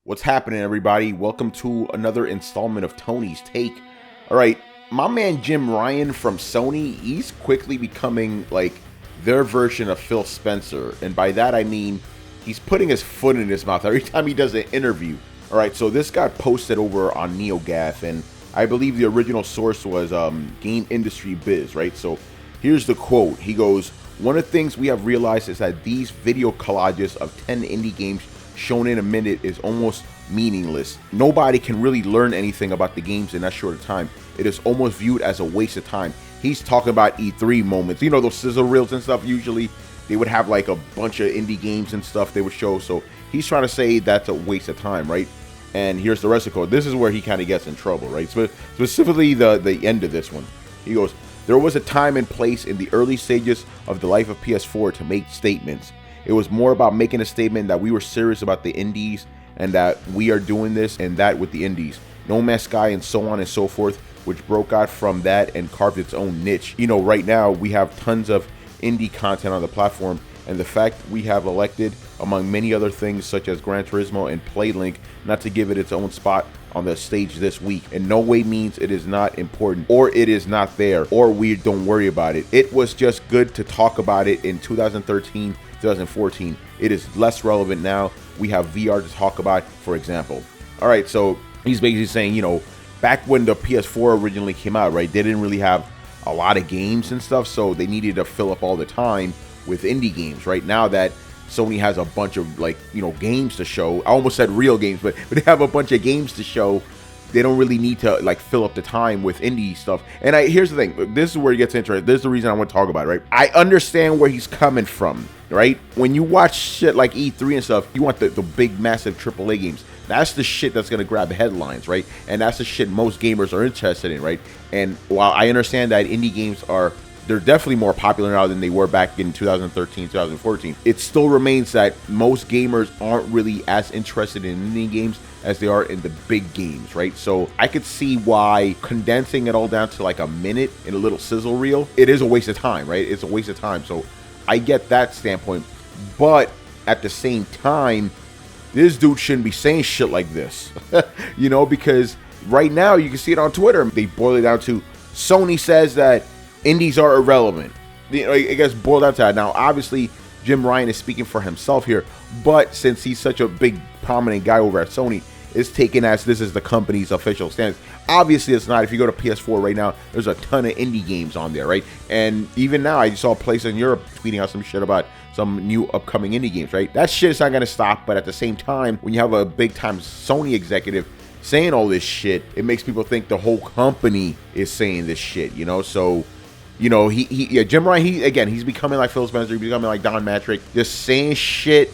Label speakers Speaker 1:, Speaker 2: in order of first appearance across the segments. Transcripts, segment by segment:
Speaker 1: What's happening, everybody? Welcome to another installment of Tony's Take. All right, my man Jim Ryan from Sony, he's quickly becoming like their version of Phil Spencer. And by that, I mean he's putting his foot in his mouth every time he does an interview. All right, so this got posted over on NeoGAF, and I believe the original source was Game Industry Biz, right? So here's the quote. He goes, "One of the things we have realized is that these video collages of 10 indie games shown in a minute is almost meaningless. Nobody can really learn anything about the games in that short of time. It is almost viewed as a waste of time." He's talking about E3 moments. You know, those sizzle reels and stuff, usually they would have like a bunch of indie games and stuff they would show. So he's trying to say that's a waste of time, right? And here's the rest of the quote. This is where he kind of gets in trouble, right? Specifically the end of this one. He goes, "There was a time and place in the early stages of the life of PS4 to make statements. It was more about making a statement that we were serious about the indies and that we are doing this and that with the indies. No Man's Sky and so on and so forth, which broke out from that and carved its own niche. You know, right now we have tons of indie content on the platform, and the fact we have elected, among many other things such as Gran Turismo and PlayLink, not to give it its own spot on the stage this week in no way means it is not important or it is not there or we don't worry about it. It was just good to talk about it in 2013, 2014. It is less relevant now. We have VR to talk about, for example." All right, so he's basically saying, you know, back when the PS4 originally came out, right, they didn't really have a lot of games and stuff, so they needed to fill up all the time with indie games. Right now that Sony has a bunch of, like, you know, games to show. I almost said real games, but they have a bunch of games to show. They don't really need to like fill up the time with indie stuff. And here's the thing. This is where it gets interesting. This is the reason I want to talk about it, right? I understand where he's coming from, right? When you watch shit like E3 and stuff, you want the big, massive AAA games. That's the shit that's going to grab headlines, right? And that's the shit most gamers are interested in, right? And while I understand that indie games they're definitely more popular now than they were back in 2013, 2014. It still remains that most gamers aren't really as interested in indie games as they are in the big games, right? So I could see why condensing it all down to like a minute in a little sizzle reel, it is a waste of time, right? It's a waste of time. So I get that standpoint. But at the same time, this dude shouldn't be saying shit like this, you know, because right now you can see it on Twitter. They boil it down to Sony says that indies are irrelevant. You know, I guess boiled down to that. Now, obviously, Jim Ryan is speaking for himself here, but since he's such a big, prominent guy over at Sony, it's taken as this is the company's official stance. Obviously, it's not. If you go to PS4 right now, there's a ton of indie games on there, right? And even now, I saw a place in Europe tweeting out some shit about some new upcoming indie games, right? That shit is not going to stop, but at the same time, when you have a big-time Sony executive saying all this shit, it makes people think the whole company is saying this shit, you know? So, you know, Jim Ryan, he's becoming like Phil Spencer, he's becoming like Don Matrick, just saying shit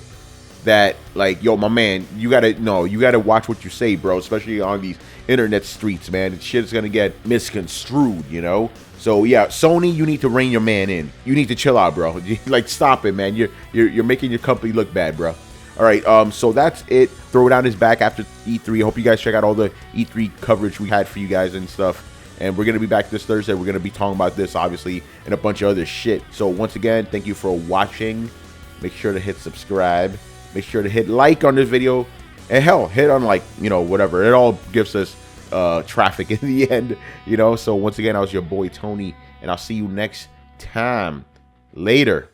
Speaker 1: that, like, yo, my man, you gotta watch what you say, bro, especially on these internet streets, man. Shit is gonna get misconstrued, you know? So yeah, Sony, you need to rein your man in. You need to chill out, bro. Like, stop it, man. You're making your company look bad, bro. All right, so that's it. Throw Down his back after E3. I hope you guys check out all the E3 coverage we had for you guys and stuff. And we're going to be back this Thursday. We're going to be talking about this, obviously, and a bunch of other shit. So once again, thank you for watching. Make sure to hit subscribe. Make sure to hit like on this video. And hell, hit on, like, you know, whatever. It all gives us traffic in the end, you know. So once again, I was your boy, Tony. And I'll see you next time. Later.